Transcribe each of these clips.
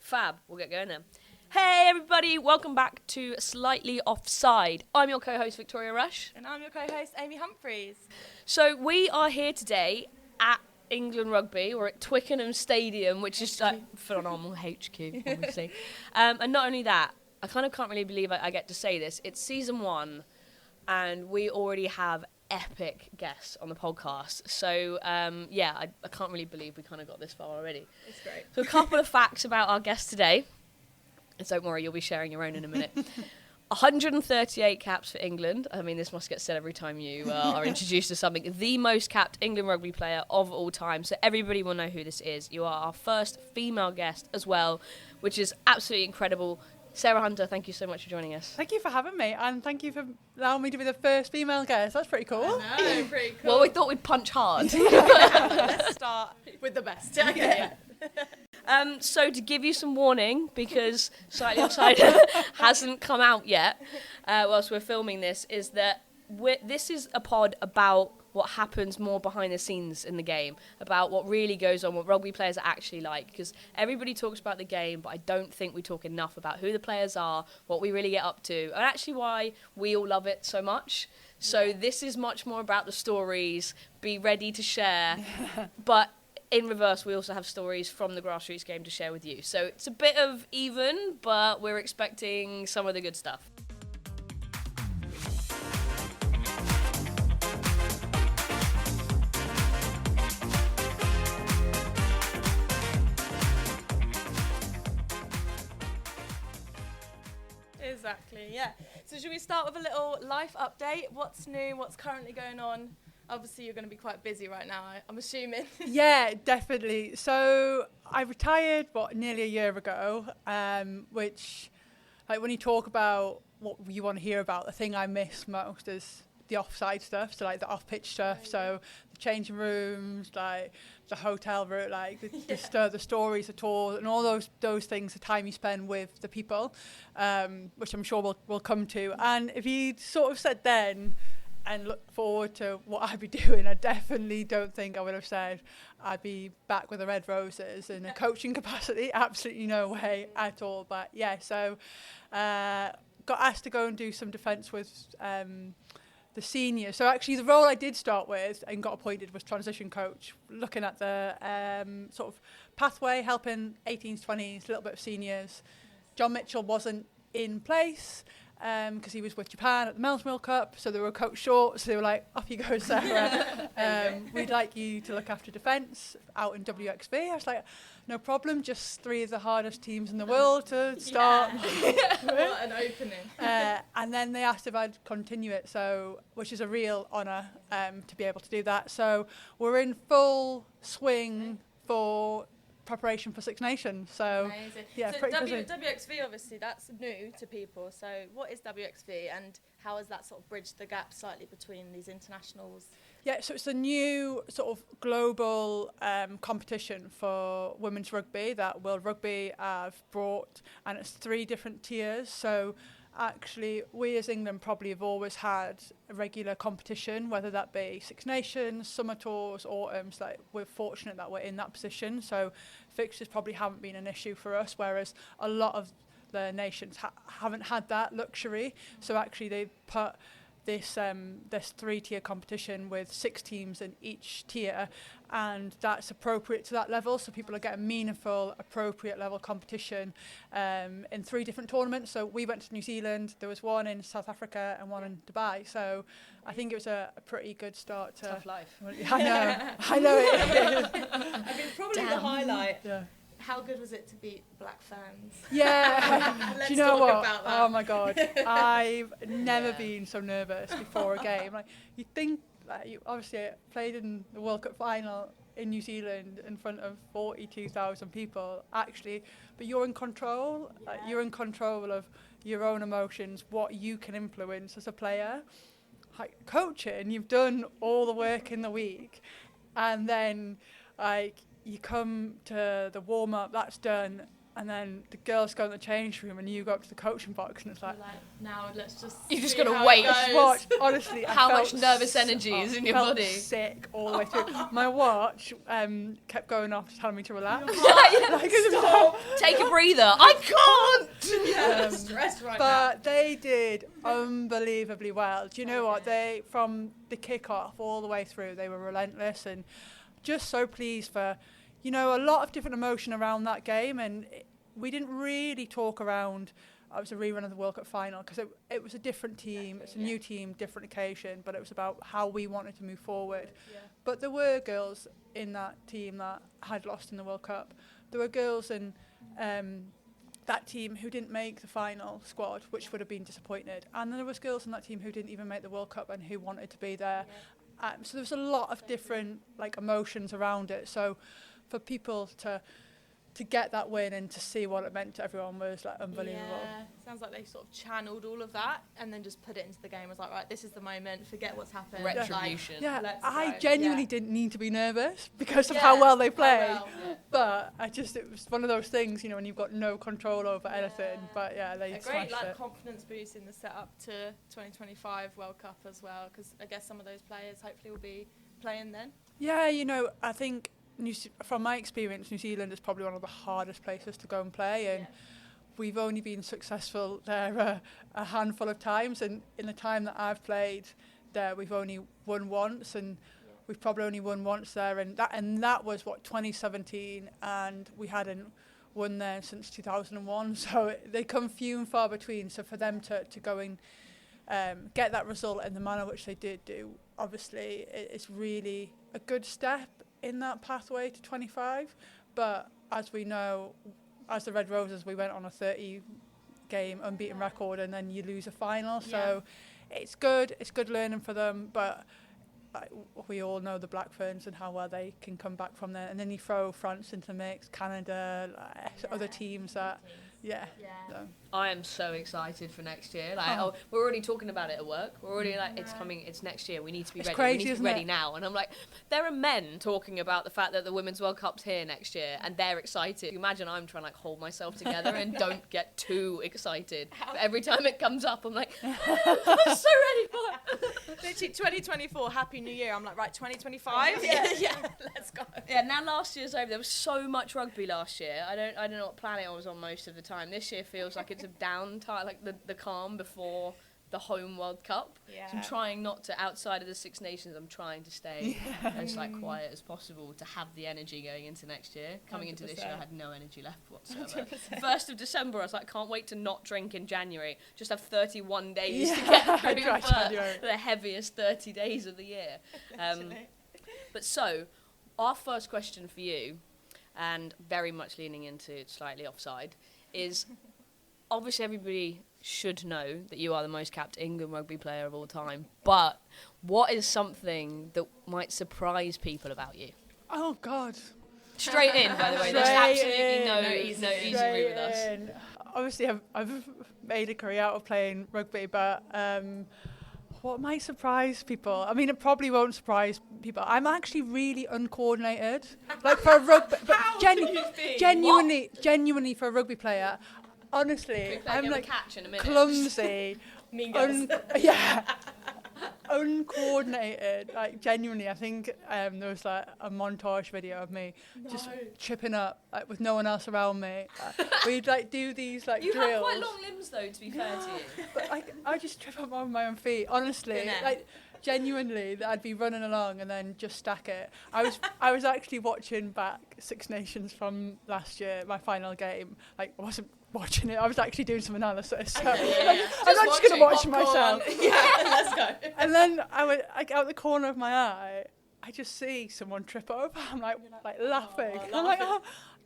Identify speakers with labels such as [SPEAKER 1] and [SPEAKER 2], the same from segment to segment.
[SPEAKER 1] Fab. We'll get going then. Hey everybody, welcome back to Slightly Offside. I'm your co-host Victoria Rush.
[SPEAKER 2] And I'm your co-host Amy Humphreys.
[SPEAKER 1] So we are here today at England Rugby. We're at Twickenham Stadium, which is like phenomenal HQ, obviously. And not only that, I kind of can't really believe I get to say this. It's season 1 and we already have epic guests on the podcast. So, I can't really believe we kind of got this far already.
[SPEAKER 2] It's great.
[SPEAKER 1] So a couple of facts about our guest today. And don't worry, you'll be sharing your own in a minute. 138 caps for England. I mean, this must get said every time you are introduced to something. The most capped England rugby player of all time. So everybody will know who this is. You are our first female guest as well, which is absolutely incredible. Sarah Hunter, thank you so much for joining us.
[SPEAKER 3] Thank you for having me, and thank you for allowing me to be the first female guest. That's pretty cool.
[SPEAKER 2] I know, pretty cool.
[SPEAKER 1] Well, we thought we'd punch hard.
[SPEAKER 2] Let's start with the best.
[SPEAKER 1] Okay. So to give you some warning, because Slightly Offside hasn't come out yet, whilst we're filming this, is that this is a pod about what happens more behind the scenes in the game, about what really goes on, what rugby players are actually like, because everybody talks about the game, but I don't think we talk enough about who the players are, what we really get up to, and actually why we all love it so much. So this is much more about the stories, be ready to share, but in reverse, we also have stories from the grassroots game to share with you. So it's a bit of even, but we're expecting some of the good stuff.
[SPEAKER 2] Exactly, yeah. So should we start with a little life update? What's new? What's currently going on? Obviously, you're going to be quite busy right now, I'm assuming.
[SPEAKER 3] Yeah, definitely. So I retired, nearly a year ago, which, like, when you talk about what you want to hear about, the thing I miss most is the offside stuff, so like the off-pitch stuff, so the changing rooms, like the hotel room, like the stories, the tours, and all those things, the time you spend with the people, which I'm sure we'll come to. And if you sort of said then and look forward to what I'd be doing, I definitely don't think I would have said I'd be back with the Red Roses in a coaching capacity. Absolutely no way at all. But yeah, so got asked to go and do some defence with the seniors. So actually the role I did start with and got appointed was transition coach, looking at the sort of pathway, helping 18s, 20s, a little bit of seniors. John Mitchell wasn't in place because he was with Japan at the Mel's World Cup, so they were coach short, so they were like, off you go, Sarah. We'd like you to look after defence out in WXV. I was like, no problem, just 3 of the hardest teams in the world to start.
[SPEAKER 2] What an opening.
[SPEAKER 3] And then they asked if I'd continue it, so which is a real honour to be able to do that. So we're in full swing for preparation for Six Nations. So
[SPEAKER 2] amazing.
[SPEAKER 3] Yeah,
[SPEAKER 2] so
[SPEAKER 3] pretty busy.
[SPEAKER 2] WXV, obviously, that's new to people. So what is WXV and how has that sort of bridged the gap slightly between these internationals?
[SPEAKER 3] Yeah, so it's a new sort of global competition for women's rugby that World Rugby have brought, and it's 3 different tiers. So actually, we as England probably have always had a regular competition, whether that be Six Nations, summer tours, autumns. Like, we're fortunate that we're in that position. So fixtures probably haven't been an issue for us, whereas a lot of the nations haven't had that luxury. So actually, they put this 3-tier competition with 6 teams in each tier, and that's appropriate to that level, so people are getting meaningful, appropriate level competition in 3 different tournaments. So we went to New Zealand, there was one in South Africa and one in Dubai, so I think it was a pretty good start to...
[SPEAKER 1] Tough life.
[SPEAKER 3] I know it.
[SPEAKER 2] I mean, probably the highlight.
[SPEAKER 3] Yeah.
[SPEAKER 2] How good was it to beat Black Ferns?
[SPEAKER 3] Yeah.
[SPEAKER 2] Let's
[SPEAKER 3] Do you know
[SPEAKER 2] talk
[SPEAKER 3] what?
[SPEAKER 2] about that.
[SPEAKER 3] Oh my God. I've never been so nervous before a game. Like, you think, like, you obviously played in the World Cup final in New Zealand in front of 42,000 people, actually, but you're in control.
[SPEAKER 2] Yeah.
[SPEAKER 3] Like, you're in control of your own emotions, what you can influence as a player. Like, coaching, you've done all the work in the week, and then, like, you come to the warm-up, that's done, and then the girls go in the change room and you go up to the coaching box and it's like,
[SPEAKER 2] now let's just
[SPEAKER 1] You just
[SPEAKER 2] see
[SPEAKER 1] gotta
[SPEAKER 2] how
[SPEAKER 1] wait.
[SPEAKER 2] it goes.
[SPEAKER 3] watch, honestly,
[SPEAKER 1] How
[SPEAKER 3] I
[SPEAKER 1] much
[SPEAKER 3] felt
[SPEAKER 1] nervous energy is in your
[SPEAKER 3] felt
[SPEAKER 1] body?
[SPEAKER 3] sick all the way through. My watch kept going off, telling me to relax.
[SPEAKER 1] Yeah, stop. Take a breather. I can't.
[SPEAKER 2] Yeah, stressed right now.
[SPEAKER 3] But they did unbelievably well. Do you know what? They, from the kick-off all the way through, they were relentless, and just so pleased for, you know, a lot of different emotion around that game. And we didn't really talk around, it was a rerun of the World Cup final, because it was a different team, it's a new team, different occasion, but it was about how we wanted to move forward.
[SPEAKER 2] Yeah.
[SPEAKER 3] But there were girls in that team that had lost in the World Cup. There were girls in that team who didn't make the final squad, which would have been disappointed. And then there was girls in that team who didn't even make the World Cup and who wanted to be there. So there was a lot of different like emotions around it. So for people to get that win and to see what it meant to everyone was like unbelievable.
[SPEAKER 2] Yeah, sounds like they sort of channeled all of that and then just put it into the game. It was like, right, this is the moment, forget what's happened.
[SPEAKER 1] Retribution.
[SPEAKER 3] Yeah,
[SPEAKER 2] Let's
[SPEAKER 3] I
[SPEAKER 2] go.
[SPEAKER 3] genuinely didn't need to be nervous because of how well they played. But it was one of those things, you know, when you've got no control over anything. But yeah, they
[SPEAKER 2] a great
[SPEAKER 3] smashed
[SPEAKER 2] like
[SPEAKER 3] it.
[SPEAKER 2] confidence boost in the setup to 2025 World Cup as well, because I guess some of those players hopefully will be playing then.
[SPEAKER 3] Yeah, you know, I think from my experience, New Zealand is probably one of the hardest places to go and play, and we've only been successful there a handful of times, and in the time that I've played there, we've only won once, and we've probably only won once there, and that was what 2017, and we hadn't won there since 2001, so they come few and far between. So for them to go and get that result in the manner which they did do, obviously it's really a good step in that pathway to 25. But as we know, as the Red Roses, we went on a 30-game unbeaten record, and then you lose a final. So it's good learning for them, but like, we all know the Black Ferns and how well they can come back from there. And then you throw France into the mix, Canada, other teams that, so.
[SPEAKER 1] I am so excited for next year. Like, we're already talking about it at work. We're already like, it's coming, it's next year. We need to be ready.
[SPEAKER 3] Crazy,
[SPEAKER 1] we need to be ready now. And I'm like, there are men talking about the fact that the Women's World Cup's here next year, and they're excited. Imagine I'm trying to like hold myself together and don't get too excited. But every time it comes up, I'm like, I'm so ready for it.
[SPEAKER 2] Literally 2024, Happy New Year. I'm like, right, 2025? Yeah, let's go.
[SPEAKER 1] Yeah, now last year's over. There was so much rugby last year. I don't know what planet I was on most of the time. This year feels like it's a downtime, like the calm before the home World Cup.
[SPEAKER 2] Yeah.
[SPEAKER 1] So I'm trying not to, outside of the Six Nations, I'm trying to stay as like quiet as possible to have the energy going into next year. Coming into this year, I had no energy left whatsoever. 1st of December, I was like, can't wait to not drink in January. Just have 31 days to get through the heaviest 30 days of the year. But so, our first question for you, and very much leaning into Slightly Offside, is obviously everybody should know that you are the most capped England rugby player of all time, but what is something that might surprise people about you?
[SPEAKER 3] Oh, God.
[SPEAKER 1] Straight in, by the way. There's absolutely no easy route with us.
[SPEAKER 3] Obviously, I've made a career out of playing rugby, but what might surprise people? I mean, it probably won't surprise people. I'm actually really uncoordinated. Like for a rugby, but genuinely for a rugby player, honestly, I'm like
[SPEAKER 1] catch in a minute.
[SPEAKER 3] clumsy.
[SPEAKER 2] Mean Girls.
[SPEAKER 3] Uncoordinated. Like genuinely, I think there was like a montage video of me just tripping up like with no one else around me. We'd like do these like
[SPEAKER 1] you
[SPEAKER 3] drills.
[SPEAKER 1] You have quite long limbs though, to be fair to you.
[SPEAKER 3] But like I just trip up on my own feet. Honestly, like genuinely, I'd be running along and then just stack it. I was actually watching back Six Nations from last year, my final game. Like I wasn't watching it, I was actually doing some analysis. So I'm not just going to watch myself.
[SPEAKER 2] Let's go.
[SPEAKER 3] And then out the corner of my eye, I just see someone trip over. I'm like laughing. I'm like,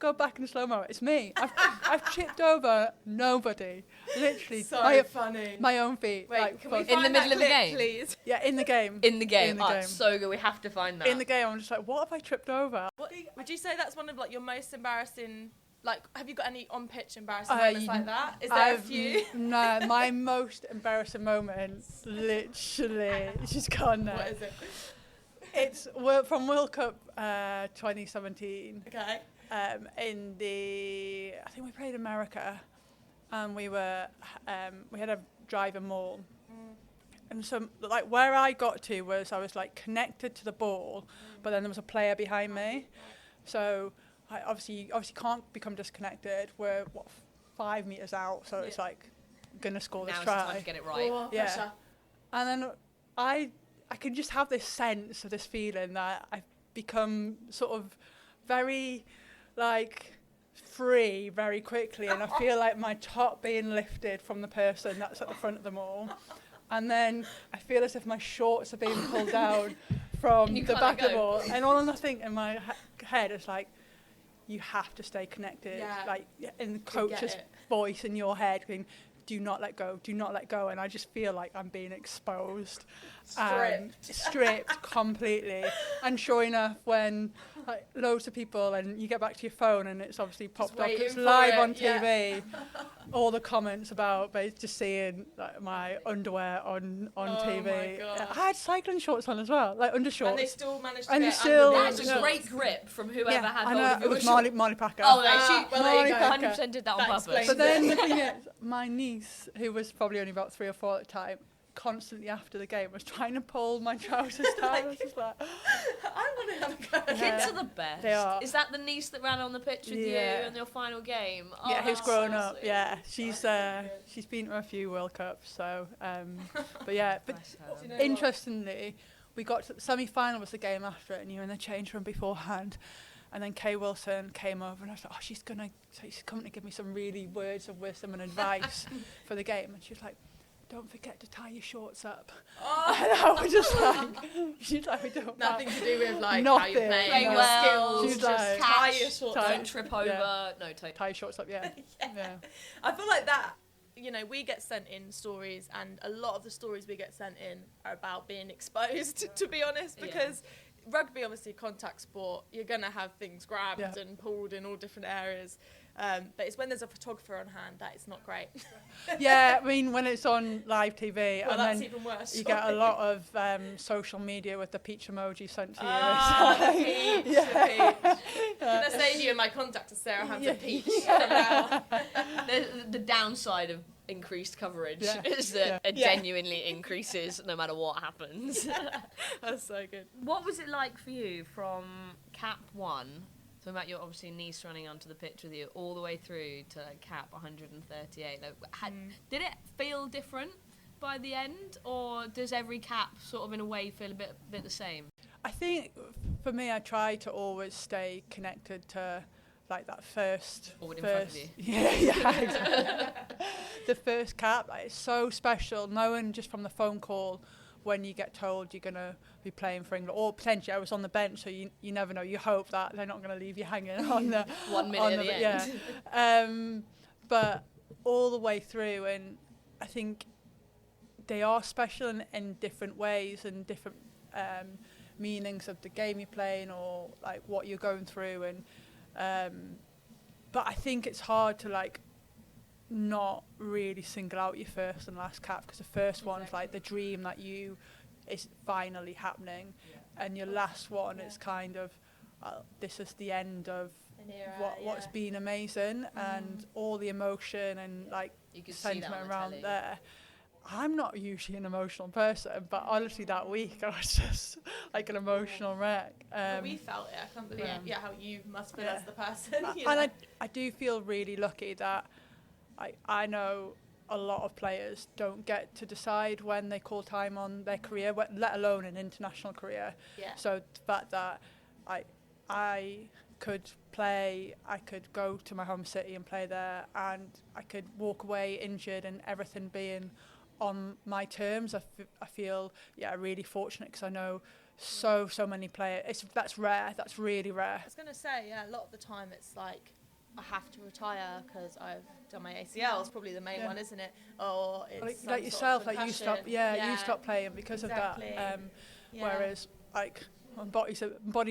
[SPEAKER 3] go back in the slow-mo. It's me. I've tripped over nobody. Literally.
[SPEAKER 2] So funny.
[SPEAKER 3] My own feet.
[SPEAKER 2] Wait,
[SPEAKER 3] like,
[SPEAKER 2] can we
[SPEAKER 1] in
[SPEAKER 2] find
[SPEAKER 1] the middle of the game?
[SPEAKER 2] Please?
[SPEAKER 3] Yeah, in the game.
[SPEAKER 1] In the game.
[SPEAKER 3] In the
[SPEAKER 1] Oh,
[SPEAKER 3] game.
[SPEAKER 1] it's so good. We have to find that.
[SPEAKER 3] In the game, I'm just like, what have I tripped over?
[SPEAKER 2] Would you say that's one of like your most embarrassing? Like, have you got any on-pitch embarrassing moments like that? Is there a few?
[SPEAKER 3] No, my most embarrassing moment, literally, she's gone now.
[SPEAKER 2] What is it?
[SPEAKER 3] It's from World Cup 2017.
[SPEAKER 2] Okay.
[SPEAKER 3] I think we played America, and we had a drive-in mall. And so, like, where I got to was I was, like, connected to the ball, but then there was a player behind me. So, I obviously can't become disconnected. We're, 5 metres out, so it's, like, going to score this try.
[SPEAKER 1] Now's the time to get it right.
[SPEAKER 2] Oh,
[SPEAKER 3] Yeah.
[SPEAKER 2] pressure.
[SPEAKER 3] And then I can just have this sense of this feeling that I've become sort of very, like, free very quickly, and I feel like my top being lifted from the person that's at the front of them all. And then I feel as if my shorts are being pulled down from the back of the ball. And all I think in my head is like, you have to stay connected.
[SPEAKER 2] Yeah.
[SPEAKER 3] Like, in the coach's voice in your head going, do not let go, do not let go. And I just feel like I'm being exposed. Stripped completely. And sure enough, when like, loads of people, and you get back to your phone and it's obviously popped up, it's live on TV, all the comments about just seeing like, my underwear on TV.
[SPEAKER 2] My God.
[SPEAKER 3] I had cycling shorts on as well, like undershorts.
[SPEAKER 2] And they still managed to
[SPEAKER 3] And
[SPEAKER 2] get
[SPEAKER 3] still-
[SPEAKER 2] under
[SPEAKER 1] That's
[SPEAKER 2] the
[SPEAKER 1] a great grip from whoever had
[SPEAKER 3] I
[SPEAKER 1] hold
[SPEAKER 3] know,
[SPEAKER 1] of
[SPEAKER 3] it
[SPEAKER 1] your
[SPEAKER 3] was
[SPEAKER 1] short.
[SPEAKER 3] Molly Packer.
[SPEAKER 1] Oh,
[SPEAKER 2] there you go.
[SPEAKER 1] 100% did that on
[SPEAKER 2] That
[SPEAKER 1] purpose.
[SPEAKER 2] explains
[SPEAKER 3] But then the thing is, my niece, who was probably only about 3 or 4 at the time, constantly after the game was trying to pull my trousers down. I was just like,
[SPEAKER 2] I want to have a go.
[SPEAKER 1] Kids are the best.
[SPEAKER 3] They are.
[SPEAKER 1] Is that the niece that ran on the pitch with you
[SPEAKER 3] Yeah.
[SPEAKER 1] in your final game? Oh,
[SPEAKER 3] yeah, who's
[SPEAKER 1] that's
[SPEAKER 3] grown
[SPEAKER 1] so
[SPEAKER 3] up.
[SPEAKER 1] sweet.
[SPEAKER 3] Yeah, she's been to a few World Cups. So, but yeah, but
[SPEAKER 1] Bless her.
[SPEAKER 2] Do you know what?
[SPEAKER 3] interestingly, we got to the semi-final was the game after it, and you were in the change room beforehand. And then Kay Wilson came over, and I was like, oh, she's coming to give me some really words of wisdom and advice for the game. And she was like, don't forget to tie your shorts up.
[SPEAKER 2] Oh.
[SPEAKER 3] And I was just like, she's like, we don't
[SPEAKER 2] Nothing to do with like how
[SPEAKER 3] Nothing.
[SPEAKER 2] you're playing,
[SPEAKER 1] Play
[SPEAKER 2] your
[SPEAKER 1] well,
[SPEAKER 2] skills,
[SPEAKER 3] She's
[SPEAKER 2] just
[SPEAKER 3] like,
[SPEAKER 2] tie
[SPEAKER 1] catch,
[SPEAKER 2] your shorts
[SPEAKER 3] tie-
[SPEAKER 2] up.
[SPEAKER 1] Don't trip over.
[SPEAKER 3] Yeah.
[SPEAKER 1] No,
[SPEAKER 3] tie your shorts up, yeah. Yeah.
[SPEAKER 2] I feel like that, you know, we get sent in stories, and a lot of the stories we get sent in are about being exposed, to be honest,
[SPEAKER 1] Yeah.
[SPEAKER 2] because rugby, obviously, contact sport, you're going to have things grabbed
[SPEAKER 3] Yeah.
[SPEAKER 2] and pulled in all different areas. But it's when there's a photographer on hand that it's not great.
[SPEAKER 3] Yeah, I mean, when it's on live TV,
[SPEAKER 2] Well,
[SPEAKER 3] and
[SPEAKER 2] that's
[SPEAKER 3] then
[SPEAKER 2] even worse.
[SPEAKER 3] you get a lot of social media with the peach emoji sent to you.
[SPEAKER 2] Ah,
[SPEAKER 3] It's
[SPEAKER 2] the
[SPEAKER 3] like-
[SPEAKER 2] peach,
[SPEAKER 3] yeah.
[SPEAKER 2] the peach. Can I say to you, my contact is Sarah Hunter
[SPEAKER 3] Yeah.
[SPEAKER 2] Peach.
[SPEAKER 1] The downside of increased coverage
[SPEAKER 3] Yeah.
[SPEAKER 1] is that it
[SPEAKER 2] Yeah.
[SPEAKER 1] genuinely increases no matter what happens.
[SPEAKER 2] That's so good.
[SPEAKER 1] What was it like for you from Cap 1, so about your obviously niece running onto the pitch with you, all the way through to Cap 138? Like, did it feel different by the end, or does every cap sort of in a way feel a bit the same?
[SPEAKER 3] I think for me, I try to always stay connected to like that first.
[SPEAKER 1] Forward in front of you.
[SPEAKER 3] Yeah, exactly. The first cap, like, it's so special. Knowing just from the phone call when you get told you're gonna be playing for England, or potentially I was on the bench, so you never know. You hope that they're not gonna leave you hanging on the
[SPEAKER 1] 1 minute
[SPEAKER 3] on
[SPEAKER 1] at the end.
[SPEAKER 3] Yeah. But all the way through, and I think they are special in different ways and different meanings of the game you're playing, or like what you're going through, and but I think it's hard to like not really single out your first and last cap, because the first one's like the dream that you is finally happening, and your last one is kind of this is the end of what's been amazing, and all the emotion and like
[SPEAKER 1] You could see that
[SPEAKER 3] sentiment
[SPEAKER 1] on the
[SPEAKER 3] around
[SPEAKER 1] telly.
[SPEAKER 3] there. I'm not usually an emotional person, but honestly that week I was just like an emotional wreck.
[SPEAKER 2] We felt it. I can't believe how you must feel
[SPEAKER 3] Yeah.
[SPEAKER 2] as the person. You
[SPEAKER 3] And
[SPEAKER 2] know?
[SPEAKER 3] I do feel really lucky that I know a lot of players don't get to decide when they call time on their career, let alone an international career.
[SPEAKER 2] Yeah.
[SPEAKER 3] So the fact that I could play, I could go to my home city and play there, and I could walk away injured and everything being on my terms, I feel really fortunate, because I know so many players. That's rare. That's really rare.
[SPEAKER 2] I was going to say, a lot of the time it's like, I have to retire because I've done my ACL. It's probably the main one, isn't it? Or it's
[SPEAKER 3] like yourself, like you stop, you stop playing because
[SPEAKER 2] Exactly.
[SPEAKER 3] of that. Whereas like my body's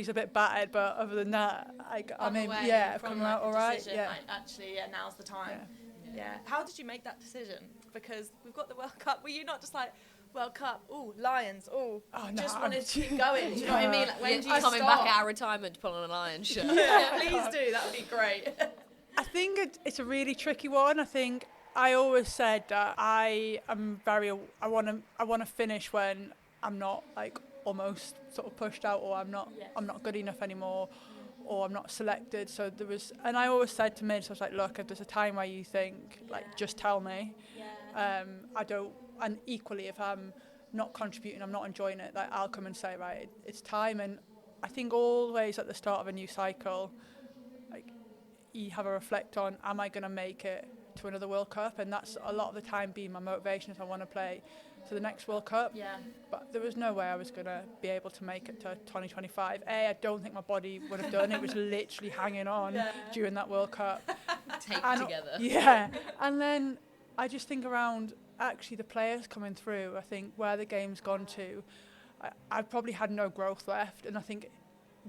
[SPEAKER 3] a bit battered, but other than that, I mean, I've come out all right.
[SPEAKER 2] Decision,
[SPEAKER 3] Yeah.
[SPEAKER 2] like, actually, now's the time.
[SPEAKER 3] Yeah.
[SPEAKER 2] Yeah. How did you make that decision? Because we've got the World Cup. Were you not just like, World Cup. Ooh, Lions. Ooh,
[SPEAKER 3] Oh, no,
[SPEAKER 2] just wanted to keep going. Do you know what I mean? Like, when do you
[SPEAKER 1] coming
[SPEAKER 2] stop?
[SPEAKER 1] back out of retirement to put on a Lions shirt.
[SPEAKER 2] Yeah, please do. That would be great.
[SPEAKER 3] I think it's a really tricky one. I think I always said that I want to finish when I'm not like almost sort of pushed out, or I'm not good enough anymore, or I'm not selected. So and I always said to Mids, I was like, look, if there's a time where you think, like, just tell me. And equally, if I'm not contributing, I'm not enjoying it, like, I'll come and say, right, it's time. And I think always at the start of a new cycle, like, you have a reflect on, am I going to make it to another World Cup? And that's a lot of the time been my motivation, if I want to play to the next World Cup.
[SPEAKER 2] Yeah.
[SPEAKER 3] But there was no way I was going to be able to make it to 2025. I don't think my body would have done it. It was literally hanging on during that World Cup.
[SPEAKER 1] Taped together.
[SPEAKER 3] Yeah. And then I just think around actually the players coming through, I think where the game's gone to, I probably had no growth left. And I think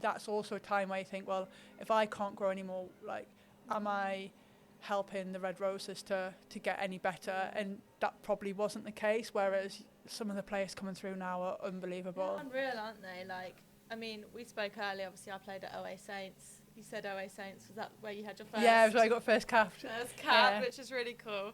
[SPEAKER 3] that's also a time where you think, well, if I can't grow anymore, like, am I helping the Red Roses to get any better? And that probably wasn't the case, whereas some of the players coming through now are unbelievable.
[SPEAKER 2] They're unreal, aren't they? Like, I mean, we spoke earlier, obviously I played at OA Saints. You said OA Saints, was that where you had your first?
[SPEAKER 3] Yeah, it was where I got first cap.
[SPEAKER 2] Which is really cool.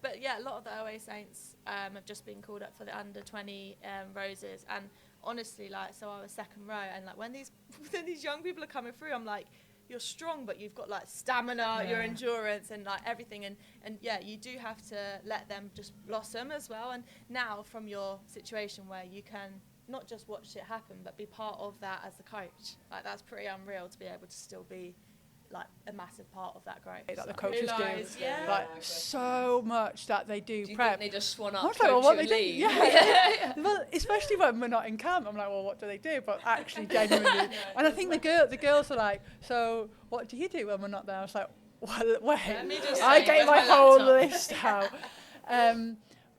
[SPEAKER 2] But yeah, a lot of the OA Saints have just been called up for the under 20 Roses, and honestly, like, so I was second row, and like when these young people are coming through, I'm like, you're strong, but you've got like stamina, your endurance, and like everything, and yeah, you do have to let them just blossom as well. And now from your situation where you can not just watch it happen, but be part of that as a coach, like, that's pretty unreal to be able to still be like a massive part of that growth.
[SPEAKER 3] That the coaches do,
[SPEAKER 2] yeah.
[SPEAKER 3] like, so much that they do,
[SPEAKER 1] Do you
[SPEAKER 3] prep.
[SPEAKER 1] think they just swan up,
[SPEAKER 3] I was
[SPEAKER 1] coach
[SPEAKER 3] like, well, what
[SPEAKER 1] and
[SPEAKER 3] they
[SPEAKER 1] leave?
[SPEAKER 3] do? Yeah. Well, especially when we're not in camp, I'm like, well, what do they do? But actually, genuinely, and I think the girls are like, so what do you do when we're not there? I was like, well, wait, I get my whole list out.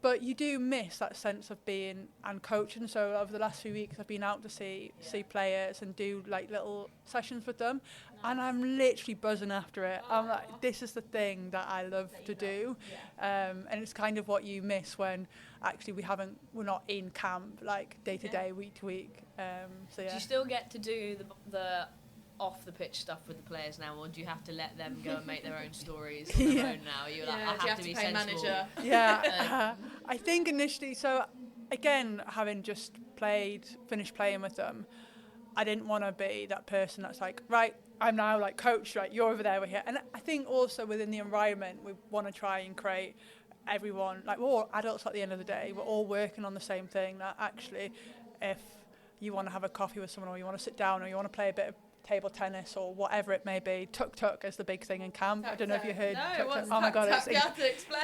[SPEAKER 3] But you do miss that sense of being and coaching. So over the last few weeks, I've been out to see players and do like little sessions with them, and I'm literally buzzing after it. I'm like, this is the thing that I love to do, and it's kind of what you miss when actually we're not in camp, like day to day, week to week. So yeah.
[SPEAKER 1] Do you still get to do the off the pitch stuff with the players now, or do you have to let them go and make their own stories on their own now? You're like, I have to be sensible.
[SPEAKER 2] Manager?
[SPEAKER 3] Yeah, I think initially, so again, having just finished playing with them, I didn't want to be that person that's like, right, I'm now like coach, right, you're over there, we're here. And I think also within the environment, we want to try and create everyone, like, we're all adults at the end of the day, we're all working on the same thing, that actually if you want to have a coffee with someone, or you want to sit down, or you want to play a bit of table tennis or whatever it may be, tuk-tuk is the big thing in camp. I don't know if you heard tuk-tuk. Oh my god,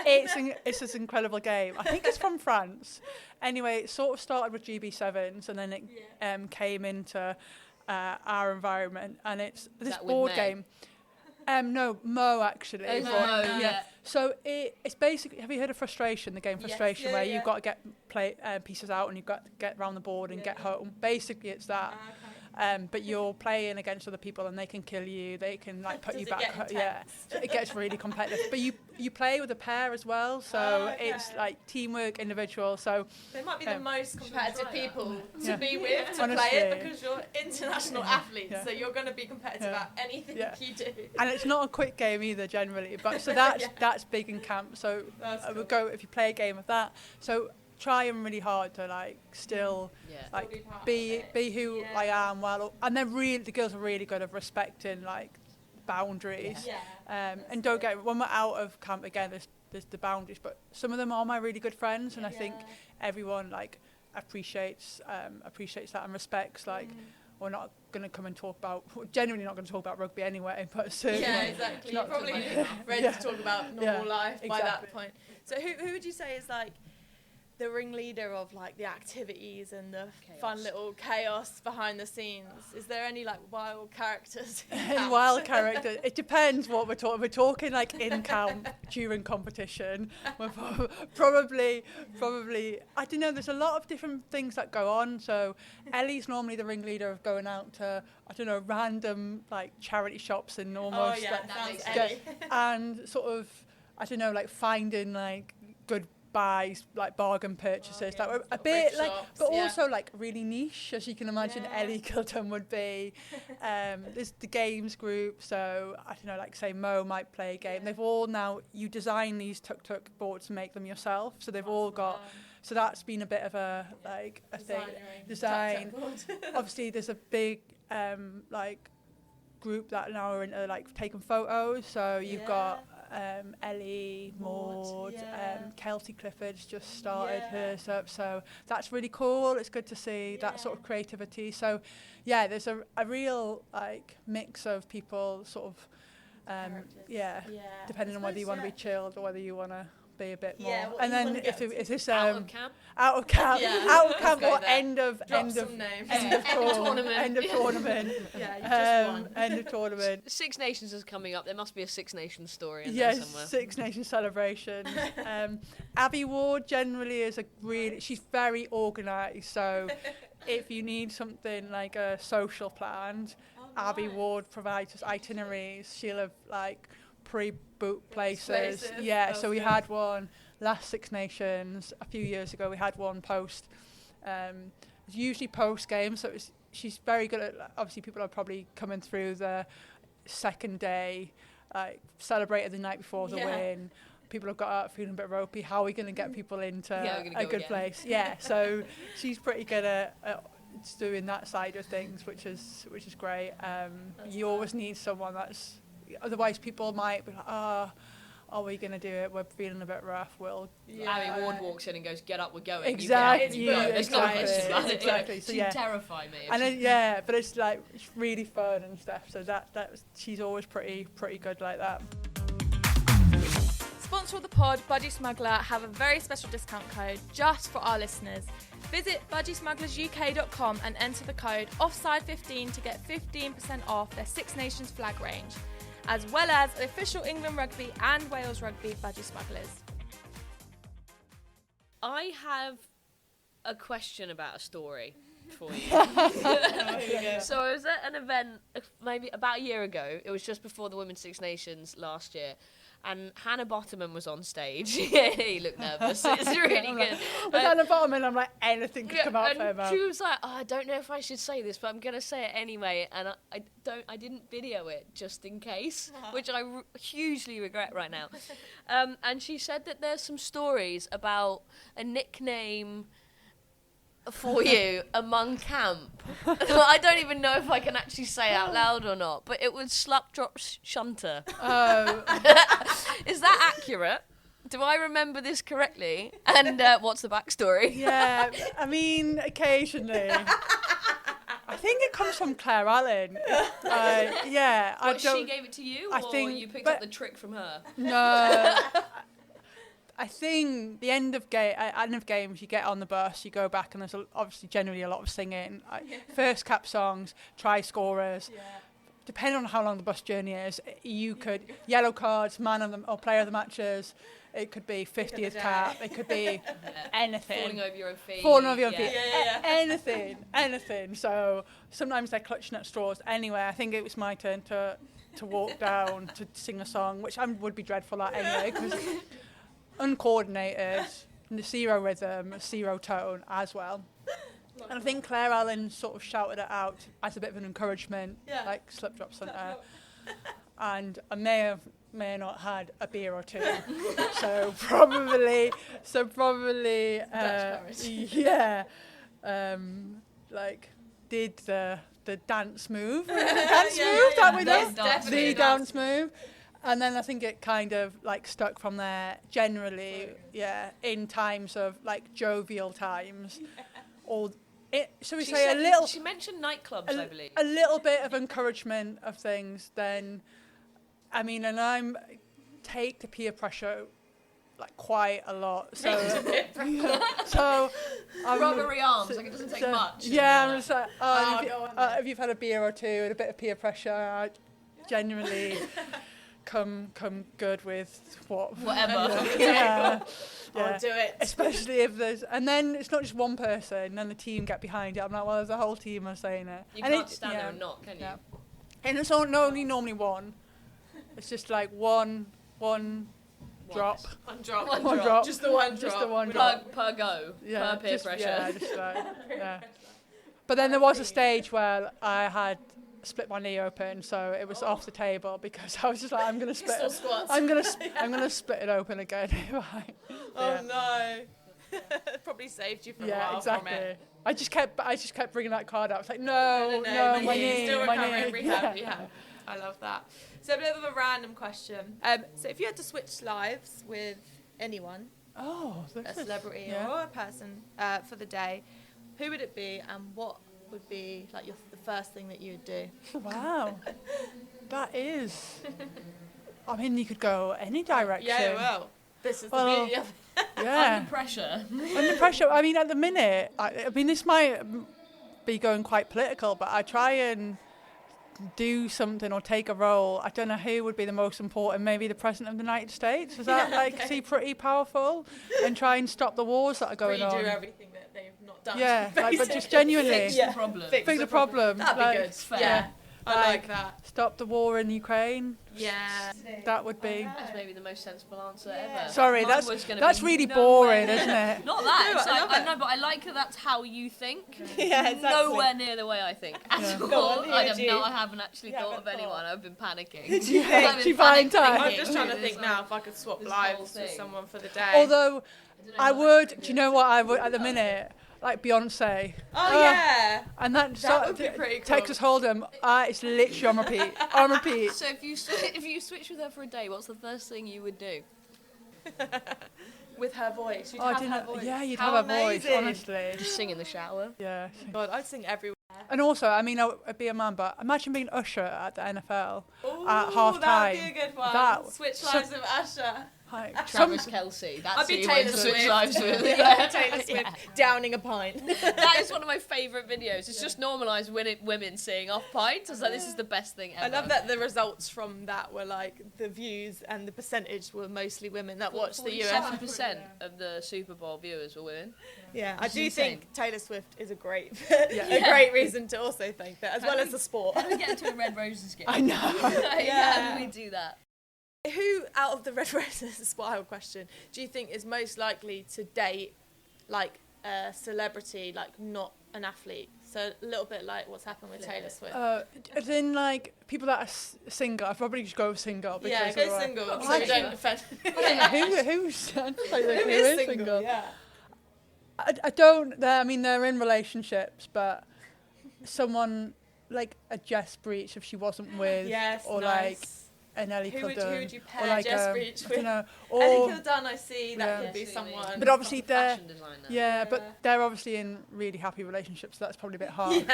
[SPEAKER 3] it's this incredible game. I think it's from France. Anyway, it sort of started with GB7s, and then it came into our environment, and it's this board game. No, Mo actually.
[SPEAKER 1] Oh, Mo, yeah.
[SPEAKER 3] So it's basically, have you heard of Frustration, the game Frustration, where you've got to get pieces out and you've got to get around the board and get home. Basically, it's that. But you're playing against other people, and they can kill you. They can like put you back. Yeah, so it gets really competitive. But you play with a pair as well, so it's like teamwork, individual. So
[SPEAKER 2] they might be the most competitive people to be with to
[SPEAKER 3] Honestly,
[SPEAKER 2] play it, because you're international athletes, so you're going to be competitive at anything you do.
[SPEAKER 3] And it's not a quick game either, generally. But so that's big in camp. So I would go if you play a game of that. So trying really hard to like still like be who I am, and the girls are really good at respecting like boundaries. And don't get, when we're out of camp again, there's the boundaries, but some of them are my really good friends, and I think everyone like appreciates that and respects, like, we're not going to come and we're genuinely not going to talk about rugby anyway, but certainly
[SPEAKER 2] exactly, you're probably ready to talk about normal life by that point. So who would you say is like the ringleader of like the activities and the fun little chaos behind the scenes? Is there any like wild characters?
[SPEAKER 3] Wild characters. It depends what we're talking. We're talking like in camp during competition. We're probably. I don't know. There's a lot of different things that go on. So Ellie's normally the ringleader of going out to, I don't know, random like charity shops and almost
[SPEAKER 2] that sounds Ellie.
[SPEAKER 3] and sort of, I don't know, like finding like good buys like bargain purchases that were a bit like,
[SPEAKER 2] shops,
[SPEAKER 3] but also like really niche, as you can imagine. Ellie Kilton would be. There's the games group, so I don't know, like say Mo might play a game. They've all now, you design these tuk-tuk boards and make them yourself, so they've all got. So that's been a bit of a like a design. Obviously, there's a big like group that now are into like taking photos. So you've got Ellie, Maud, Kelsey Clifford's just started hers up. So that's really cool. It's good to see that sort of creativity. So yeah, there's a real like mix of people sort of depending on whether you want to be chilled or whether you want to be a bit more. And then if it's
[SPEAKER 1] out of camp
[SPEAKER 3] or end of tournament. End of tournament. End of tournament.
[SPEAKER 1] Six Nations is coming up. There must be a Six Nations story in there somewhere.
[SPEAKER 3] Yes, Six Nations celebration. Abby Ward generally is she's very organised. So if you need something like a social planned, Abby Ward provides us itineraries. She'll have like pre-book places. So we had one last Six Nations a few years ago. We had one post. It's usually post game, so she's very good at. Obviously, people are probably coming through the second day, like celebrated the night before the win. People have got out feeling a bit ropey. How are we going to get people into a good place? So she's pretty good at doing that side of things, which is great. You always need someone that's. Otherwise, people might be like, are we going to do it? We're feeling a bit rough.
[SPEAKER 1] Abby Ward walks in and goes, "Get up, we're going."
[SPEAKER 3] Exactly.
[SPEAKER 1] There's no question about it.
[SPEAKER 3] Exactly. So,
[SPEAKER 1] she'd terrify me.
[SPEAKER 3] And but it's like it's really fun and stuff. So she's always pretty good like that.
[SPEAKER 2] Sponsor of the pod, Budgie Smuggler, have a very special discount code just for our listeners. Visit budgiesmugglersuk.com and enter the code OFFSIDE15 to get 15% off their Six Nations flag range, as well as the official England Rugby and Wales Rugby Budgie Smugglers.
[SPEAKER 1] I have a question about a story for you. So I was at an event maybe about a year ago. It was just before the Women's Six Nations last year. And Hannah Bottoman was on stage. He looked nervous. It's really good.
[SPEAKER 3] With Hannah Bottoman, I'm like, anything could come out of her mouth.
[SPEAKER 1] She was like, I don't know if I should say this, but I'm going to say it anyway. And I didn't video it just in case, which I hugely regret right now. And she said that there's some stories about a nickname for you among camp. I don't even know if I can actually say out loud or not, but it was Slut Drop Shunter.
[SPEAKER 3] Oh.
[SPEAKER 1] Is that accurate? Do I remember this correctly? And what's the backstory?
[SPEAKER 3] Yeah, I mean, occasionally. I think it comes from Claire Allen.
[SPEAKER 1] She gave it to you, or you picked up the trick from her?
[SPEAKER 3] No. I think the end of games, you get on the bus, you go back, and there's obviously generally a lot of singing. First cap songs, try scorers. Yeah. Depending on how long the bus journey is, you could yellow cards, man of the or player of the matches. It could be 50th cap. It could be anything.
[SPEAKER 1] Falling over your own feet.
[SPEAKER 3] Anything. So sometimes they're clutching at straws. Anyway, I think it was my turn to walk down to sing a song, which I would be dreadful at anyway, because uncoordinated, zero rhythm, zero tone as well. And I think Claire Allen sort of shouted it out as a bit of an encouragement, like slip drop center. And I may have not had a beer or two, so probably, did the dance move, the dance move. And then I think it kind of like stuck from there generally, in times of like jovial times. Or
[SPEAKER 1] she mentioned nightclubs, I believe.
[SPEAKER 3] A little bit of encouragement of things, then, I mean, and I'm take the peer pressure like quite a lot. So,
[SPEAKER 1] rubbery arms, like it doesn't take much.
[SPEAKER 3] Yeah, I'm just like, if you've had a beer or two and a bit of peer pressure, I generally come good with whatever.
[SPEAKER 2] I'll do it.
[SPEAKER 3] Especially if there's, and then it's not just one person, then the team get behind it. I'm like, well, there's a whole team are saying it.
[SPEAKER 1] You can't stand there and not, can you?
[SPEAKER 3] And it's only normally one. It's just like one drop.
[SPEAKER 2] One drop.
[SPEAKER 3] One drop.
[SPEAKER 2] Just the one drop.
[SPEAKER 3] Just the one drop.
[SPEAKER 1] Per go. Per peer pressure.
[SPEAKER 3] Yeah, just like, yeah. But then there was a stage where I had split my knee open, so it was off the table because I was just like, I'm gonna split. I'm gonna split it open again.
[SPEAKER 2] Oh no. Probably saved you for a while
[SPEAKER 3] exactly.
[SPEAKER 2] from it.
[SPEAKER 3] I just kept bringing that card up. It's like, no, my knee,
[SPEAKER 2] still
[SPEAKER 3] my
[SPEAKER 2] recovering,
[SPEAKER 3] knee.
[SPEAKER 2] rehab. I love that. So a bit of a random question. So if you had to switch lives with anyone, a celebrity or a person for the day, who would it be, and what would be like the first thing that you would do?
[SPEAKER 3] Wow, that is. I mean, you could go any direction.
[SPEAKER 2] Yeah, well, this is the beauty of it.
[SPEAKER 3] Yeah.
[SPEAKER 1] Under pressure.
[SPEAKER 3] Under pressure. I mean, at the minute, I mean, this might be going quite political, but I try and do something or take a role. I don't know who would be the most important. Maybe the President of the United States. Is that is he pretty powerful? And try and stop the wars that are going on.
[SPEAKER 2] Redo everything that they've not done.
[SPEAKER 3] Yeah, but just genuinely
[SPEAKER 1] Fix the problem.
[SPEAKER 3] Fix the problem.
[SPEAKER 2] That'd be good.
[SPEAKER 1] Fair.
[SPEAKER 2] Yeah, I like that.
[SPEAKER 3] Stop the war in Ukraine.
[SPEAKER 2] Yeah.
[SPEAKER 3] That would be.
[SPEAKER 1] That's maybe the most sensible answer ever.
[SPEAKER 3] Sorry,
[SPEAKER 1] Mine
[SPEAKER 3] that's really boring, isn't it?
[SPEAKER 1] Not that.
[SPEAKER 2] No,
[SPEAKER 1] It's
[SPEAKER 2] I
[SPEAKER 1] like,
[SPEAKER 2] love
[SPEAKER 1] I know, but I like that that's how you think.
[SPEAKER 2] Yeah, exactly.
[SPEAKER 1] Nowhere near the way I think at all.
[SPEAKER 2] on,
[SPEAKER 1] I
[SPEAKER 2] you?
[SPEAKER 1] haven't actually thought of anyone. I've been panicking.
[SPEAKER 2] Did you
[SPEAKER 1] I've
[SPEAKER 2] think?
[SPEAKER 1] been
[SPEAKER 3] Did you find
[SPEAKER 1] panic
[SPEAKER 3] time?
[SPEAKER 2] I'm
[SPEAKER 1] thinking
[SPEAKER 2] just trying to
[SPEAKER 1] through
[SPEAKER 2] think
[SPEAKER 1] this
[SPEAKER 2] now if I could swap
[SPEAKER 1] this
[SPEAKER 2] lives
[SPEAKER 1] whole
[SPEAKER 2] with
[SPEAKER 1] thing.
[SPEAKER 2] someone for the day.
[SPEAKER 3] Although I would, do you know what I would at the minute? Like Beyonce.
[SPEAKER 2] Oh yeah.
[SPEAKER 3] And that
[SPEAKER 2] would be pretty cool.
[SPEAKER 3] Texas Hold'em, it's literally on repeat. On repeat.
[SPEAKER 1] So if you switch with her for a day, what's the first thing you would do?
[SPEAKER 2] With her voice. You'd
[SPEAKER 3] I
[SPEAKER 2] have
[SPEAKER 3] didn't
[SPEAKER 2] her
[SPEAKER 3] know-
[SPEAKER 2] voice.
[SPEAKER 3] Yeah, you'd
[SPEAKER 2] How
[SPEAKER 3] have a voice,
[SPEAKER 2] amazing.
[SPEAKER 3] honestly.
[SPEAKER 1] Just sing in the shower.
[SPEAKER 3] Yeah.
[SPEAKER 2] God, I'd sing everywhere.
[SPEAKER 3] And also, I mean, I'd be a man, but imagine being Usher at the NFL
[SPEAKER 2] Ooh,
[SPEAKER 3] at half time.
[SPEAKER 2] That'd be a good one.
[SPEAKER 3] That-
[SPEAKER 2] Switch lives with Usher.
[SPEAKER 3] Like,
[SPEAKER 1] Travis Kelce. That's
[SPEAKER 2] I'd be
[SPEAKER 1] who you
[SPEAKER 2] Taylor
[SPEAKER 1] went to switch
[SPEAKER 2] Swift.
[SPEAKER 1] lives with.
[SPEAKER 2] Yeah, Taylor Swift downing a pint.
[SPEAKER 1] That is one of my favourite videos. It's just normalised women seeing off pints. It's like, this is the best thing ever.
[SPEAKER 2] I love that the results from that were like the views and the percentage were mostly women that watched the US.
[SPEAKER 1] 7% of the Super Bowl viewers were women.
[SPEAKER 2] Yeah, I
[SPEAKER 1] It's
[SPEAKER 2] do
[SPEAKER 1] insane.
[SPEAKER 2] think Taylor Swift is a great great reason to also think that, as well as the sport.
[SPEAKER 1] How do we get into a Red Roses game?
[SPEAKER 3] I know.
[SPEAKER 1] How do we do that?
[SPEAKER 2] Who out of the Red Roses, wild question, do you think is most likely to date like a celebrity, like not an athlete? So a little bit like what's happened with Taylor Swift.
[SPEAKER 3] As in, like, people that are single, I'd probably just go single.
[SPEAKER 2] Yeah,
[SPEAKER 3] Because
[SPEAKER 2] go
[SPEAKER 3] otherwise-
[SPEAKER 2] single.
[SPEAKER 3] Oh,
[SPEAKER 2] So you don't
[SPEAKER 3] actually,
[SPEAKER 2] offend.
[SPEAKER 3] who's
[SPEAKER 2] Who is single? Yeah.
[SPEAKER 3] I don't. I mean, they're in relationships, but someone like a Jess Breach, if she wasn't with,
[SPEAKER 2] Yes,
[SPEAKER 3] or
[SPEAKER 2] nice.
[SPEAKER 3] like an Ellie
[SPEAKER 2] Who
[SPEAKER 3] Kildun,
[SPEAKER 2] would you
[SPEAKER 3] or
[SPEAKER 2] pair
[SPEAKER 3] like
[SPEAKER 2] Jess Breach
[SPEAKER 3] I
[SPEAKER 2] with?
[SPEAKER 3] don't know,
[SPEAKER 2] Ellie
[SPEAKER 3] or
[SPEAKER 2] Kildun, I see, that
[SPEAKER 3] Yeah.
[SPEAKER 2] could be someone.
[SPEAKER 3] But obviously they're
[SPEAKER 1] Fashion designer.
[SPEAKER 3] yeah, but they're obviously in really happy relationships, so that's probably a bit hard.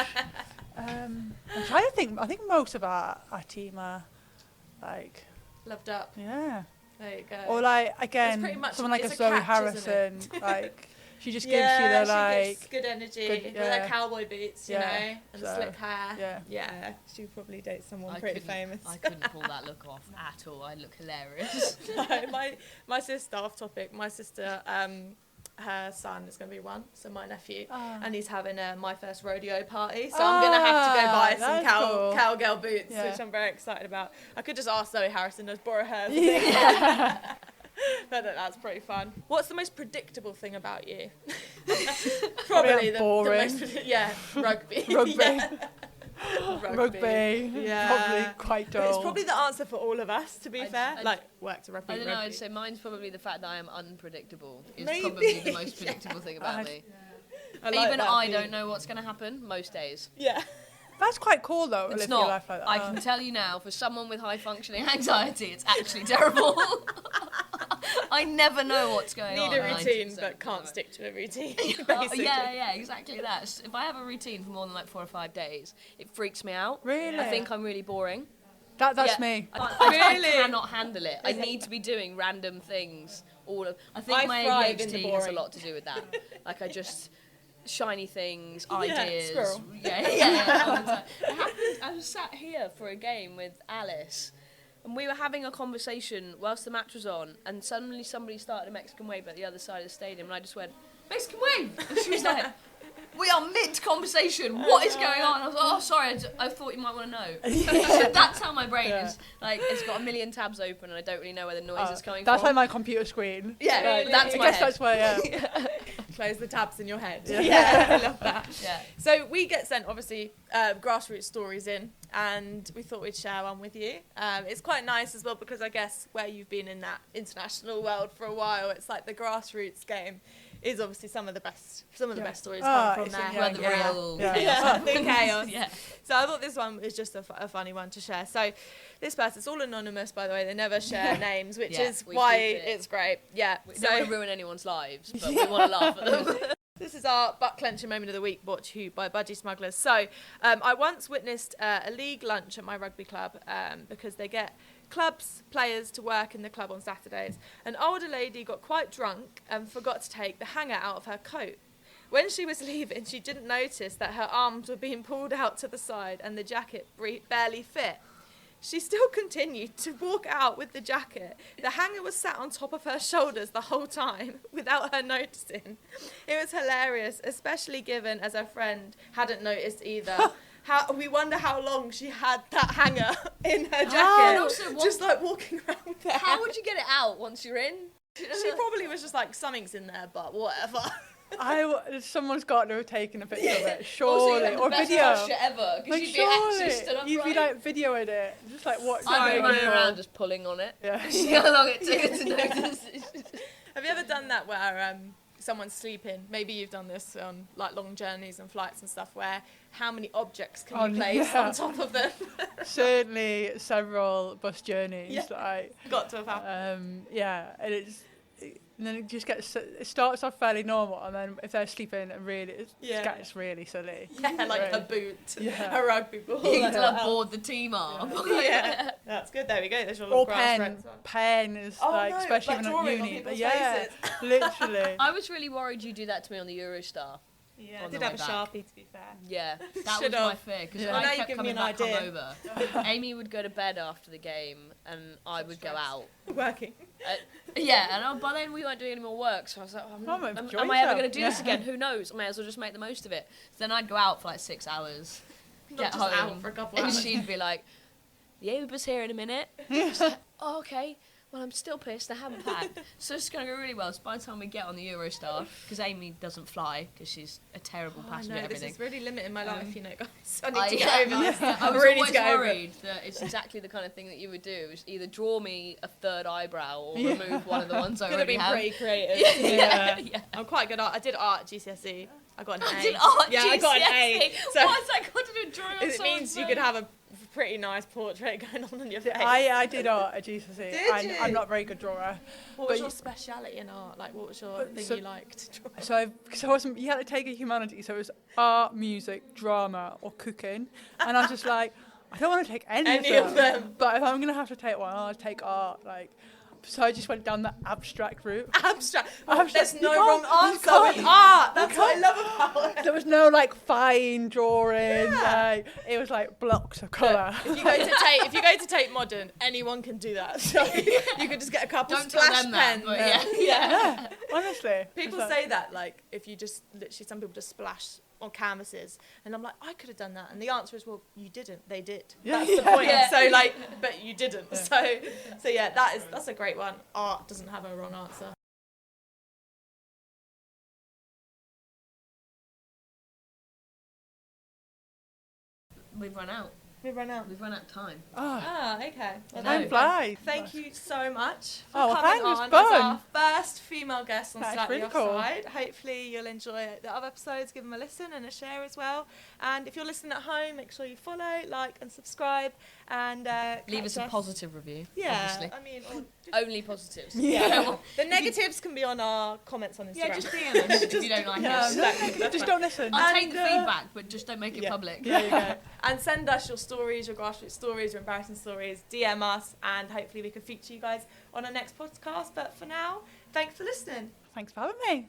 [SPEAKER 3] I'm trying to think. I think most of our team are like
[SPEAKER 2] Loved up.
[SPEAKER 3] yeah,
[SPEAKER 2] There you go.
[SPEAKER 3] or like
[SPEAKER 2] pretty
[SPEAKER 3] again
[SPEAKER 2] much-
[SPEAKER 3] someone like a
[SPEAKER 2] it's a
[SPEAKER 3] Zoe
[SPEAKER 2] catch, isn't
[SPEAKER 3] Harrison, like she just gives
[SPEAKER 2] yeah,
[SPEAKER 3] you the
[SPEAKER 2] she
[SPEAKER 3] like
[SPEAKER 2] gives good energy
[SPEAKER 3] good-
[SPEAKER 2] with
[SPEAKER 3] yeah.
[SPEAKER 2] her cowboy boots, you
[SPEAKER 3] Yeah,
[SPEAKER 2] know, and the
[SPEAKER 3] so,
[SPEAKER 2] slick hair.
[SPEAKER 3] yeah.
[SPEAKER 2] Yeah, she'd probably date someone
[SPEAKER 1] I
[SPEAKER 2] pretty
[SPEAKER 1] couldn't-
[SPEAKER 2] famous.
[SPEAKER 1] I couldn't pull that look off at all. I look hilarious.
[SPEAKER 2] No, my sister, off topic, my sister, her son is going to be 1, so my nephew, and he's having my first rodeo party, so I'm going to have to go buy some
[SPEAKER 3] that's cool.
[SPEAKER 2] cowgirl boots,
[SPEAKER 3] Yeah.
[SPEAKER 2] which I'm very excited about. I could just ask Zoe Harrison to borrow hers.
[SPEAKER 3] Yeah.
[SPEAKER 2] But that's pretty fun. What's the most predictable thing about you?
[SPEAKER 3] Probably
[SPEAKER 2] the
[SPEAKER 3] boring.
[SPEAKER 2] most rugby.
[SPEAKER 3] Rugby.
[SPEAKER 2] Yeah.
[SPEAKER 3] Rugby.
[SPEAKER 2] Yeah.
[SPEAKER 3] Probably quite
[SPEAKER 2] But it's
[SPEAKER 3] dull.
[SPEAKER 2] probably the answer for all of us, to be fair.
[SPEAKER 1] I-
[SPEAKER 2] Like, worked a rugby.
[SPEAKER 1] I don't know,
[SPEAKER 2] rugby.
[SPEAKER 1] I'd say mine's probably the fact that I am unpredictable. Is
[SPEAKER 2] Maybe.
[SPEAKER 1] probably the most predictable thing about me.
[SPEAKER 2] I like
[SPEAKER 1] Even
[SPEAKER 2] that
[SPEAKER 1] I
[SPEAKER 2] for
[SPEAKER 1] don't
[SPEAKER 2] you.
[SPEAKER 1] know what's going to happen most days.
[SPEAKER 2] Yeah.
[SPEAKER 3] That's quite cool though.
[SPEAKER 1] It's
[SPEAKER 3] live your
[SPEAKER 1] not.
[SPEAKER 3] life like that.
[SPEAKER 1] I can tell you now, for someone with high functioning anxiety, it's actually terrible. I never know what's going on.
[SPEAKER 2] Need a routine,
[SPEAKER 1] 90%
[SPEAKER 2] but can't
[SPEAKER 1] of
[SPEAKER 2] stick to a routine,
[SPEAKER 1] the time.
[SPEAKER 2] basically.
[SPEAKER 1] Yeah, exactly that. If I have a routine for more than like 4 or 5 days, it freaks me out.
[SPEAKER 3] Really?
[SPEAKER 1] I think I'm really boring.
[SPEAKER 3] That's
[SPEAKER 1] Yeah.
[SPEAKER 3] me.
[SPEAKER 1] I
[SPEAKER 2] Really?
[SPEAKER 1] cannot handle it. I need to be doing random things. I think
[SPEAKER 2] I
[SPEAKER 1] my
[SPEAKER 2] thrive in the
[SPEAKER 1] ADHD has a
[SPEAKER 2] boring.
[SPEAKER 1] lot to do with that. Like I just shiny things,
[SPEAKER 2] Yeah,
[SPEAKER 1] ideas.
[SPEAKER 2] squirrel.
[SPEAKER 1] Yeah. All the time. It happened, I was sat here for a game with Alice, and we were having a conversation whilst the match was on, and suddenly somebody started a Mexican wave at the other side of the stadium, and I just went, Mexican wave! And she was like, we are mid-conversation. What is going on? I was like, oh, sorry, I thought you might want to know. That's how my brain is. Like, it's got a million tabs open and I don't really know where the noise is coming
[SPEAKER 3] That's
[SPEAKER 1] from.
[SPEAKER 3] like my computer screen.
[SPEAKER 1] Yeah,
[SPEAKER 3] Like,
[SPEAKER 1] that's
[SPEAKER 3] I
[SPEAKER 1] my
[SPEAKER 3] guess
[SPEAKER 1] head.
[SPEAKER 3] that's where,
[SPEAKER 2] Close the tabs in your head.
[SPEAKER 3] Yeah.
[SPEAKER 2] I love that.
[SPEAKER 1] Yeah.
[SPEAKER 2] So we get sent, obviously, grassroots stories in, and we thought we'd share one with you. It's quite nice as well because I guess where you've been in that international world for a while, it's like the grassroots game is obviously some of the best stories come from there.
[SPEAKER 1] Where the real
[SPEAKER 2] the chaos.
[SPEAKER 1] Yeah.
[SPEAKER 2] So I thought this one was just a funny one to share. So this person, it's all anonymous, by the way. They never share names, which is why it's great. Yeah.
[SPEAKER 1] We don't want to ruin anyone's lives, but we want to laugh at them.
[SPEAKER 2] This is our butt clenching moment of the week, brought to you by Budgie Smugglers. So I once witnessed a league lunch at my rugby club because they get players to work in the club on Saturdays. An older lady got quite drunk and forgot to take the hanger out of her coat. When she was leaving, she didn't notice that her arms were being pulled out to the side and the jacket barely fit. She still continued to walk out with the jacket. The hanger was sat on top of her shoulders the whole time without her noticing. It was hilarious, especially given as her friend hadn't noticed either. We wonder how long she had that hanger in her jacket,
[SPEAKER 1] and also
[SPEAKER 2] just like walking around there.
[SPEAKER 1] How would you get it out once you're in?
[SPEAKER 2] She probably was just like, something's in there, but whatever.
[SPEAKER 3] someone's got to have taken a picture of it,
[SPEAKER 1] Also,
[SPEAKER 3] surely, or
[SPEAKER 1] best
[SPEAKER 3] video.
[SPEAKER 1] posture ever, because
[SPEAKER 3] Like,
[SPEAKER 1] you'd be actually
[SPEAKER 3] surely,
[SPEAKER 1] stood upright.
[SPEAKER 3] you'd be like videoing it, just like watching
[SPEAKER 1] I'd be
[SPEAKER 3] it.
[SPEAKER 1] running around just pulling on it.
[SPEAKER 3] Yeah.
[SPEAKER 1] See how long it took her to notice.
[SPEAKER 2] Have you ever done that where someone's sleeping? Maybe you've done this on like long journeys and flights and stuff, where how many objects can you place on top of them?
[SPEAKER 3] Certainly several bus journeys.
[SPEAKER 2] Yeah.
[SPEAKER 3] Like,
[SPEAKER 2] Got to have happened.
[SPEAKER 3] and then it just it starts off fairly normal, and then if they're sleeping, it gets really silly.
[SPEAKER 2] Yeah, like
[SPEAKER 3] Right.
[SPEAKER 2] a boot,
[SPEAKER 3] Yeah.
[SPEAKER 2] a rugby ball.
[SPEAKER 1] You
[SPEAKER 2] like
[SPEAKER 1] can
[SPEAKER 2] that.
[SPEAKER 1] board the team arm.
[SPEAKER 2] Yeah, that's good. There we go. There's your
[SPEAKER 3] Or
[SPEAKER 2] little grass
[SPEAKER 3] pen.
[SPEAKER 2] as well.
[SPEAKER 3] Pen is especially when at
[SPEAKER 2] drawing on
[SPEAKER 3] uni.
[SPEAKER 2] people's
[SPEAKER 3] Yeah,
[SPEAKER 2] faces.
[SPEAKER 3] literally.
[SPEAKER 1] I was really worried you'd do that to me on the Eurostar.
[SPEAKER 2] Yeah,
[SPEAKER 1] on
[SPEAKER 2] I did
[SPEAKER 1] the
[SPEAKER 2] have a
[SPEAKER 1] way back.
[SPEAKER 2] Sharpie, to be fair.
[SPEAKER 1] Yeah, that was
[SPEAKER 2] Should've.
[SPEAKER 1] my fear, because
[SPEAKER 3] Yeah.
[SPEAKER 2] Now
[SPEAKER 1] I
[SPEAKER 2] you
[SPEAKER 1] kept
[SPEAKER 2] give me
[SPEAKER 1] coming
[SPEAKER 2] an
[SPEAKER 1] back
[SPEAKER 2] idea.
[SPEAKER 1] hungover. Amy would go to bed after the game, and I would go out.
[SPEAKER 2] Working.
[SPEAKER 1] And by then we weren't doing any more work, so I was like,
[SPEAKER 3] enjoy
[SPEAKER 1] am I ever
[SPEAKER 3] yourself.
[SPEAKER 1] going to do this again? Who knows? I may as well just make the most of it. So then I'd go out for like 6 hours,
[SPEAKER 2] Not
[SPEAKER 1] get
[SPEAKER 2] just
[SPEAKER 1] home,
[SPEAKER 2] out for a couple
[SPEAKER 1] and
[SPEAKER 2] hours.
[SPEAKER 1] she'd be like, the Uber's here in a minute. I was like, oh, okay. Well, I'm still pissed. I haven't packed. So it's going to go really well. So by the time we get on the Eurostar, because Amy doesn't fly, because she's a terrible
[SPEAKER 2] I
[SPEAKER 1] passenger
[SPEAKER 2] know,
[SPEAKER 1] at
[SPEAKER 2] this
[SPEAKER 1] everything.
[SPEAKER 2] is really limiting my life, you know, guys. I need
[SPEAKER 1] I
[SPEAKER 2] to get over this.
[SPEAKER 1] I was
[SPEAKER 2] really need
[SPEAKER 1] always
[SPEAKER 2] to get over it.
[SPEAKER 1] worried that it's exactly the kind of thing that you would do. Is either draw me a third eyebrow or remove one of the ones I
[SPEAKER 2] Could have
[SPEAKER 1] already
[SPEAKER 2] been
[SPEAKER 1] have.
[SPEAKER 2] pretty creative.
[SPEAKER 1] Yeah.
[SPEAKER 2] I'm quite good at art. I did art at GCSE. I got an A.
[SPEAKER 1] I did art
[SPEAKER 2] Yeah, I got an A.
[SPEAKER 1] GCSE.
[SPEAKER 2] So
[SPEAKER 1] What's that got to do with drawing on
[SPEAKER 2] it
[SPEAKER 1] someone's
[SPEAKER 2] means you
[SPEAKER 1] face?
[SPEAKER 2] could have a pretty nice portrait going on your face.
[SPEAKER 3] I did art at GCSE.
[SPEAKER 2] Did you?
[SPEAKER 3] I'm not a very good drawer.
[SPEAKER 2] What was
[SPEAKER 3] but
[SPEAKER 2] your speciality in art? Like, what was your thing you liked to draw?
[SPEAKER 3] So because I wasn't, you had to take a humanities, so it was art, music, drama, or cooking, and I was just like, I don't want to take any
[SPEAKER 2] of them.
[SPEAKER 3] But if I'm gonna have to take one, I'll take art. Like, so I just went down the abstract route.
[SPEAKER 2] Abstract.
[SPEAKER 3] Abstract.
[SPEAKER 2] There's
[SPEAKER 3] You
[SPEAKER 2] no
[SPEAKER 3] can't-
[SPEAKER 2] wrong
[SPEAKER 3] you
[SPEAKER 2] answer
[SPEAKER 3] can't.
[SPEAKER 2] with art. That's what I love about it.
[SPEAKER 3] There was no like fine drawing. Like, it was like blocks of colour.
[SPEAKER 2] If you go to Tate Modern, anyone can do that. So you could just get a couple
[SPEAKER 1] Don't tell
[SPEAKER 2] splash
[SPEAKER 1] them that,
[SPEAKER 2] pens.
[SPEAKER 1] but yeah.
[SPEAKER 3] Yeah, honestly.
[SPEAKER 2] People
[SPEAKER 3] It's
[SPEAKER 2] say that, like, if you just literally, some people just splash on canvases, and I'm like, I could have done that, and the answer is, well, you didn't. They did.
[SPEAKER 3] Yeah.
[SPEAKER 2] That's the point.
[SPEAKER 1] Yeah.
[SPEAKER 2] So like, but you didn't. So yeah, that's a great one. Art doesn't have a wrong answer.
[SPEAKER 1] We've run out.
[SPEAKER 2] We've run out.
[SPEAKER 1] We've run out of time.
[SPEAKER 2] Okay. Well,
[SPEAKER 1] No.
[SPEAKER 3] Time flies.
[SPEAKER 2] Thank you so much for
[SPEAKER 3] Oh, well,
[SPEAKER 2] coming
[SPEAKER 3] thanks,
[SPEAKER 2] on
[SPEAKER 3] fun.
[SPEAKER 2] as our first female guest on
[SPEAKER 3] That's
[SPEAKER 2] Slightly
[SPEAKER 3] really cool.
[SPEAKER 2] Offside. Hopefully you'll enjoy the other episodes. Give them a listen and a share as well. And if you're listening at home, make sure you follow, like, and subscribe. And
[SPEAKER 1] Leave
[SPEAKER 2] catch
[SPEAKER 1] us a positive review.
[SPEAKER 2] Yeah,
[SPEAKER 1] Obviously.
[SPEAKER 2] I mean,
[SPEAKER 1] Only positives.
[SPEAKER 3] Yeah.
[SPEAKER 2] the negatives can be on our comments on Instagram.
[SPEAKER 1] Yeah, just DM us if you don't like
[SPEAKER 3] Yeah,
[SPEAKER 1] us.
[SPEAKER 3] just don't listen.
[SPEAKER 1] I'll
[SPEAKER 2] And,
[SPEAKER 1] take the feedback, but just don't make it public.
[SPEAKER 2] There you go. And send us your stories, your grassroots stories, your embarrassing stories. DM us, and hopefully we can feature you guys on our next podcast. But for now, thanks for listening.
[SPEAKER 3] Thanks for having me.